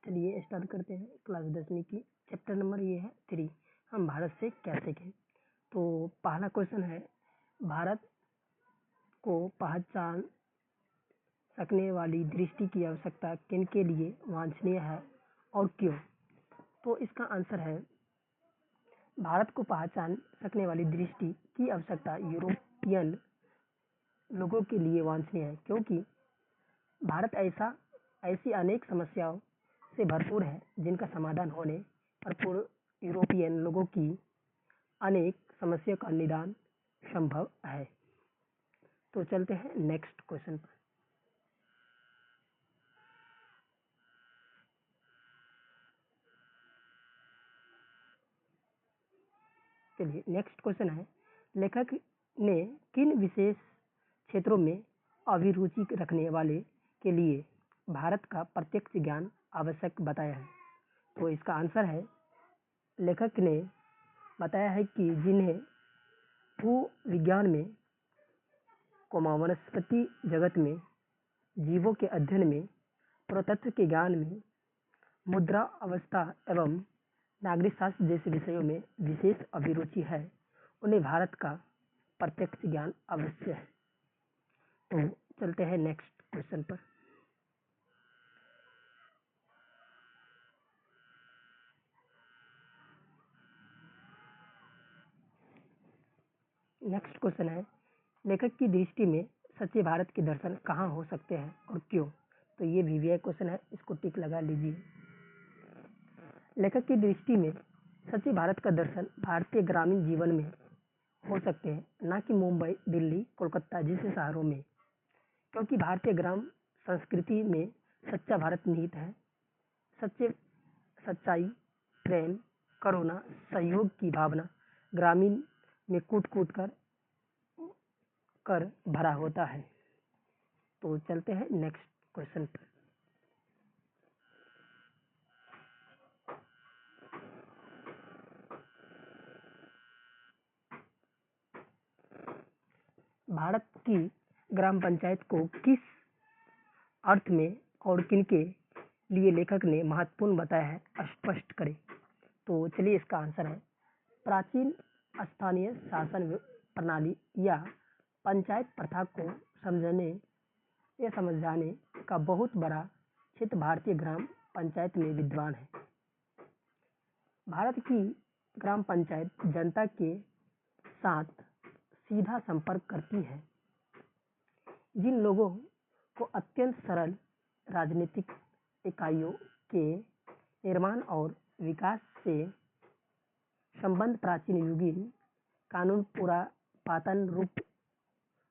चलिए स्टार्ट करते हैं क्लास 10वीं की। चैप्टर नंबर ये है 3, हम भारत से क्या सीखें। तो पहला क्वेश्चन है, भारत को पहचान सकने वाली दृष्टि की आवश्यकता किनके लिए वांछनीय है और क्यों। तो इसका आंसर है, भारत को पहचान सकने वाली दृष्टि की आवश्यकता यूरोपियन लोगों के लिए वांछनीय है, क्योंकि भारत ऐसी अनेक समस्याओं से भरपूर है जिनका समाधान होने पर पूर्व यूरोपियन लोगों की अनेक समस्याओं का निदान संभव है। तो चलते हैं नेक्स्ट क्वेश्चन पर। चलिए नेक्स्ट क्वेश्चन है, लेखक ने किन विशेष क्षेत्रों में अभिरुचि रखने वाले के लिए भारत का प्रत्यक्ष ज्ञान आवश्यक बताया है। तो इसका आंसर है, लेखक ने बताया है कि जिन्हें भूविज्ञान में, वनस्पति जगत में, जीवों के अध्ययन में, पुरातत्व के ज्ञान में, मुद्रा अवस्था एवं नागरिक शास्त्र जैसे विषयों में विशेष अभिरुचि है, उन्हें भारत का प्रत्यक्ष ज्ञान अवश्य है। तो चलते हैं नेक्स्ट क्वेश्चन पर। नेक्स्ट क्वेश्चन है, लेखक की दृष्टि में सच्चे भारत के दर्शन कहाँ हो सकते हैं और क्यों। तो ये भी क्वेश्चन है, इसको टिक लगा लीजिए। लेखक की दृष्टि में सच्चे भारत का दर्शन भारतीय ग्रामीण जीवन में हो सकते हैं, न कि मुंबई, दिल्ली, कोलकाता जैसे शहरों में, क्योंकि भारतीय ग्राम संस्कृति में सच्चा भारत निहित है। सच्चाई, प्रेम, करुणा, सहयोग की भावना ग्रामीण में कूट कूट कर भरा होता है। तो चलते हैं नेक्स्ट क्वेश्चन पर। भारत की ग्राम पंचायत को किस अर्थ में और किनके लिए लेखक ने महत्वपूर्ण बताया है, स्पष्ट करें। तो चलिए इसका आंसर है, प्राचीन स्थानीय शासन प्रणाली या पंचायत प्रथा को समझाने का बहुत बड़ा क्षेत्र भारतीय ग्राम पंचायत में विद्वान है। भारत की ग्राम पंचायत जनता के साथ सीधा संपर्क करती है, जिन लोगों को अत्यंत सरल राजनीतिक इकाइयों के निर्माण और विकास से संबंध प्राचीन युगीन कानून पुरातन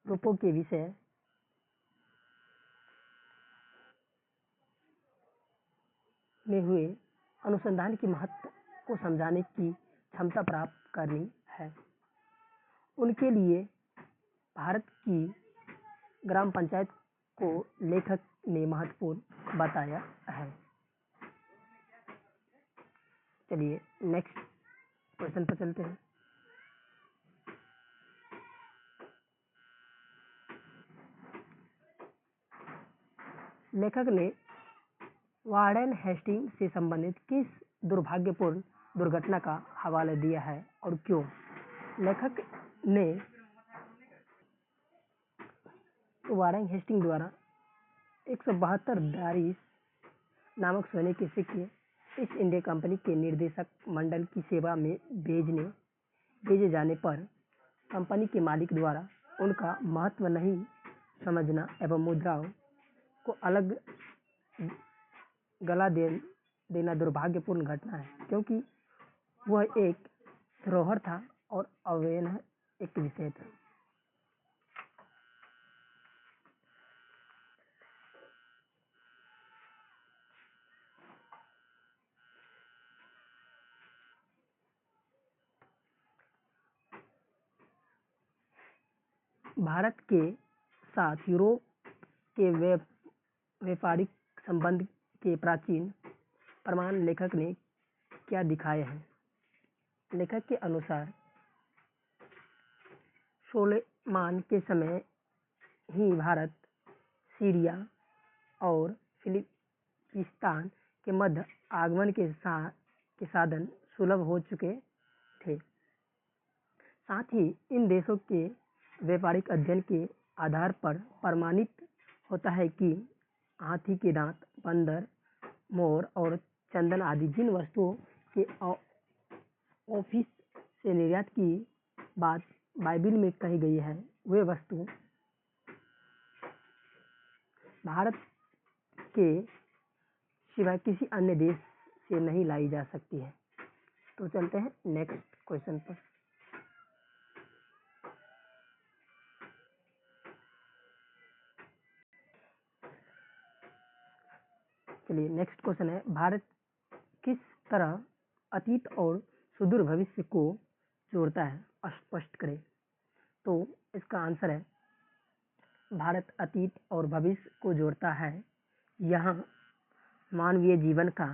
रूपों के विषय में हुए अनुसंधान के महत्व को समझाने की क्षमता प्राप्त करनी है। उनके लिए भारत की ग्राम पंचायत को लेखक ने महत्वपूर्ण बताया है। चलिए नेक्स्ट क्वेश्चन पर चलते हैं। लेखक ने वार्डन हेस्टिंग से संबंधित किस दुर्भाग्यपूर्ण दुर्घटना का हवाला दिया है और क्यों। लेखक ने वार्डन हेस्टिंग द्वारा 172 डायरीज नामक सोने के सिक्के ईस्ट इंडिया कंपनी के निदेशक मंडल की सेवा में भेजे जाने पर कंपनी के मालिक द्वारा उनका महत्व नहीं समझना एवं मुद्राओं को अलग गला देना दुर्भाग्यपूर्ण घटना है, क्योंकि वह एक धरोहर था और अवहेलना एक विषय था। भारत के साथ यूरोप के व्यापारिक संबंध के प्राचीन प्रमाण लेखक ने क्या दिखाए हैं। लेखक के अनुसार सोलेमान के समय ही भारत, सीरिया और फिलिस्तीन के मध्य आगमन के साधन सुलभ हो चुके थे। साथ ही इन देशों के व्यापारिक अध्ययन के आधार पर प्रमाणित होता है कि हाथी के दांत, बंदर, मोर और चंदन आदि जिन वस्तुओं के ऑफिस से निर्यात की बात बाइबिल में कही गई है, वे वस्तु भारत के सिवाय किसी अन्य देश से नहीं लाई जा सकती है। तो चलते हैं नेक्स्ट क्वेश्चन पर। चलिए नेक्स्ट क्वेश्चन है, भारत किस तरह अतीत और सुदूर भविष्य को जोड़ता है, स्पष्ट करें। तो इसका आंसर है, भारत अतीत और भविष्य को जोड़ता है। यहाँ मानवीय जीवन का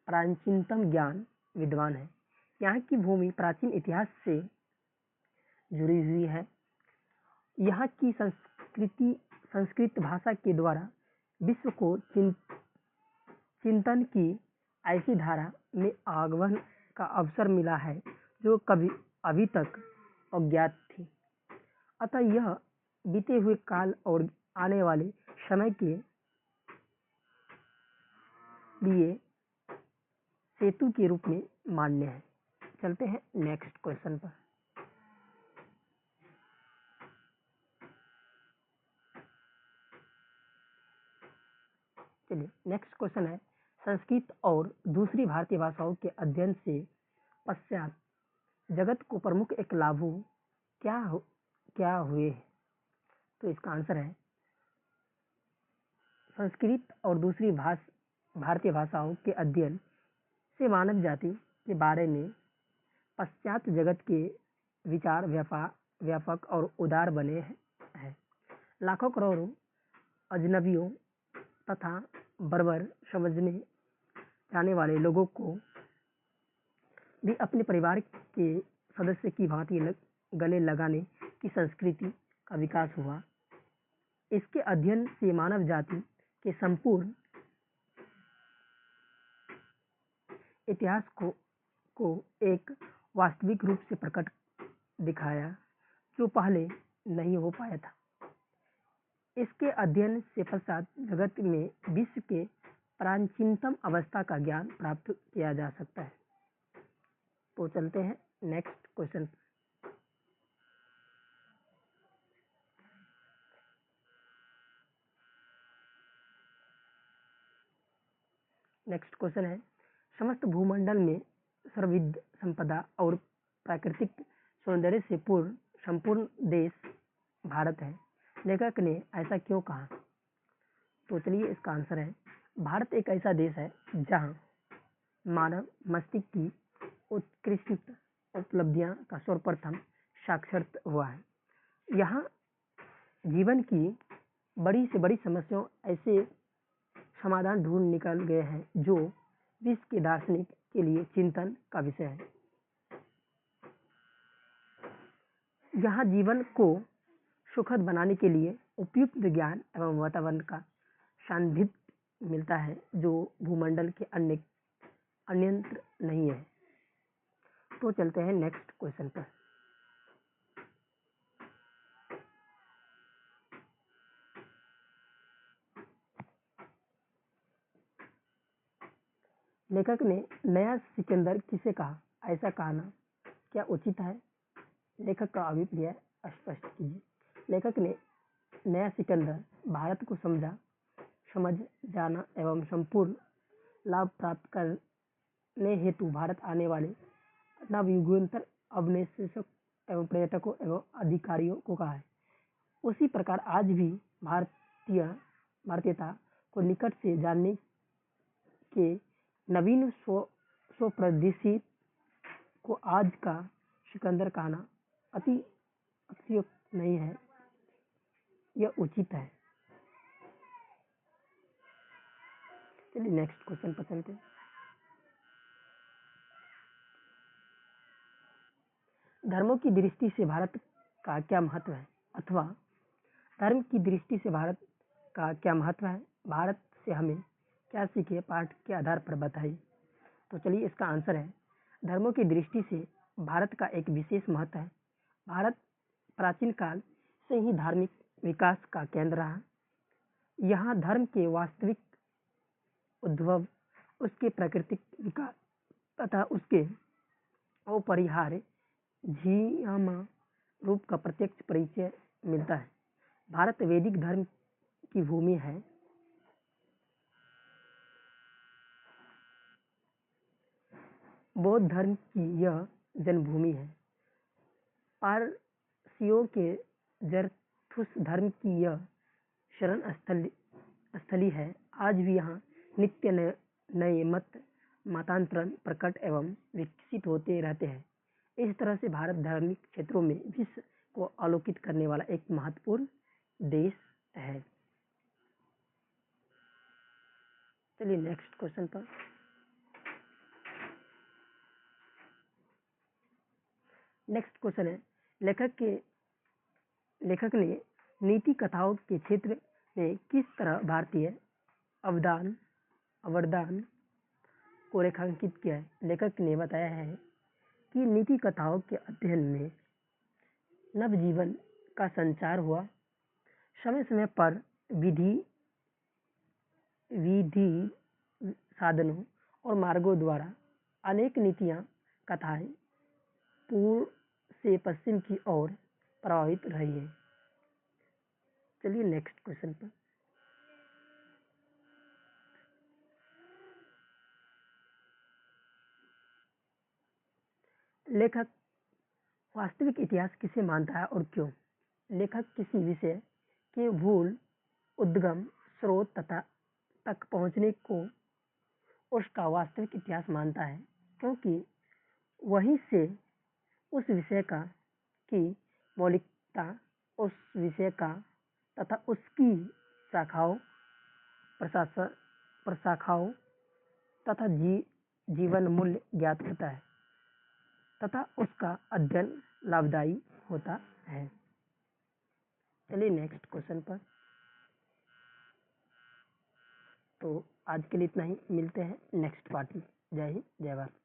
प्राचीनतम ज्ञान विद्वान है। यहाँ की भूमि प्राचीन इतिहास से जुड़ी हुई है। यहाँ की संस्कृत भाषा के द्वारा विश्व को चिंतन की ऐसी धारा में आगमन का अवसर मिला है जो कभी अभी तक अज्ञात थी। अतः यह बीते हुए काल और आने वाले समय के लिए सेतु के रूप में मान्य है। चलते हैं नेक्स्ट क्वेश्चन पर। चलिए नेक्स्ट क्वेश्चन है, संस्कृत और दूसरी भारतीय भाषाओं के अध्ययन से पश्चात जगत को प्रमुख एक लाभों क्या हुए। तो इसका आंसर है, संस्कृत और दूसरी भारतीय भाषाओं के अध्ययन से मानव जाति के बारे में पश्चात जगत के विचार व्यापक और उदार बने हैं। लाखों करोड़ों अजनबियों तथा बर्बर समझने जाने वाले लोगों को भी अपने परिवार के सदस्य की भांति गले लगाने की संस्कृति का विकास हुआ। इसके अध्ययन से मानव जाति के संपूर्ण इतिहास को एक वास्तविक रूप से प्रकट दिखाया जो पहले नहीं हो पाया था। इसके अध्ययन से पश्चात जगत में विश्व के प्राचीनतम अवस्था का ज्ञान प्राप्त किया जा सकता है। तो चलते हैं नेक्स्ट क्वेश्चन। नेक्स्ट क्वेश्चन है, समस्त भूमंडल में सर्वविध संपदा और प्राकृतिक सौंदर्य से संपूर्ण देश भारत है। लेखक ने ऐसा क्यों कहा। तो चलिए इसका आंसर है, भारत एक ऐसा देश है जहां मानव मस्तिष्क की उत्कृष्ट उपलब्धियां का सर्वप्रथम साक्षात हुआ है। यहाँ जीवन की बड़ी से बड़ी समस्याओं ऐसे समाधान ढूंढ निकल गए हैं जो विश्व के दार्शनिक के लिए चिंतन का विषय है। यहाँ जीवन को सुखद बनाने के लिए उपयुक्त विज्ञान एवं वातावरण का सान्निध्य मिलता है जो भूमंडल के अन्यत्र नहीं है। तो चलते हैं नेक्स्ट क्वेश्चन पर। लेखक ने नया सिकंदर किसे कहा, ऐसा कहना क्या उचित है। लेखक का अभिप्राय स्पष्ट कीजिए। लेखक ने नया सिकंदर भारत को समझ जाना एवं संपूर्ण लाभ प्राप्त करने हेतु भारत आने वाले नवयुगांतर अवन्यासों एवं पर्यटकों एवं अधिकारियों को कहा है। उसी प्रकार आज भी भारतीयता को निकट से जानने के नवीन स्वप्रदेशी को आज का सिकंदर कहना अतिशयोक्ति नहीं है, यह उचित है। चलिए नेक्स्ट क्वेश्चन पर चलते हैं। धर्मों की दृष्टि से भारत का क्या महत्व है, अथवा धर्म की दृष्टि से भारत का क्या महत्व है, भारत से हमें क्या सीखे पाठ के आधार पर बताइए। तो चलिए इसका आंसर है, धर्मों की दृष्टि से भारत का एक विशेष महत्व है। भारत प्राचीन काल से ही धार्मिक विकास का केंद्र रहा। यहाँ धर्म के वास्तविक उद्भव, उसके प्राकृतिक विकास तथा उसके अपरिहार्य जीवन रूप का प्रत्यक्ष परिचय मिलता है। भारत वैदिक धर्म की भूमि है। बौद्ध धर्म की यह जन्मभूमि है। पारसियों के जरथुस धर्म की यह शरण स्थली है। आज भी यहाँ नित्य नए मत मतांतरण प्रकट एवं विकसित होते रहते हैं। इस तरह से भारत धार्मिक क्षेत्रों में विश्व को आलोकित करने वाला एक महत्वपूर्ण देश है। चलिए नेक्स्ट क्वेश्चन पर। नेक्स्ट क्वेश्चन है, लेखक ने नीति कथाओं के क्षेत्र में किस तरह भारतीय अवदान को रेखांकित किया है। लेखक ने बताया है कि नीति कथाओं के अध्ययन में नवजीवन का संचार हुआ। समय समय पर विधि साधनों और मार्गों द्वारा अनेक नीतियाँ कथाएं पूर्व से पश्चिम की ओर प्रभावित रही है। चलिए नेक्स्ट क्वेश्चन पर। लेखक वास्तविक इतिहास किसे मानता है और क्यों। लेखक किसी विषय के मूल उद्गम स्रोत तक पहुंचने को उसका वास्तविक इतिहास मानता है, क्योंकि वहीं से उस विषय की मौलिकता, उस विषय का तथा उसकी शाखाओं प्रशाखाओं तथा जीवन मूल्य ज्ञात होता है तथा उसका अध्ययन लाभदायी होता है। चलिए नेक्स्ट क्वेश्चन पर। तो आज के लिए इतना ही, मिलते हैं नेक्स्ट पार्ट में। जय हिंद, जय भारत।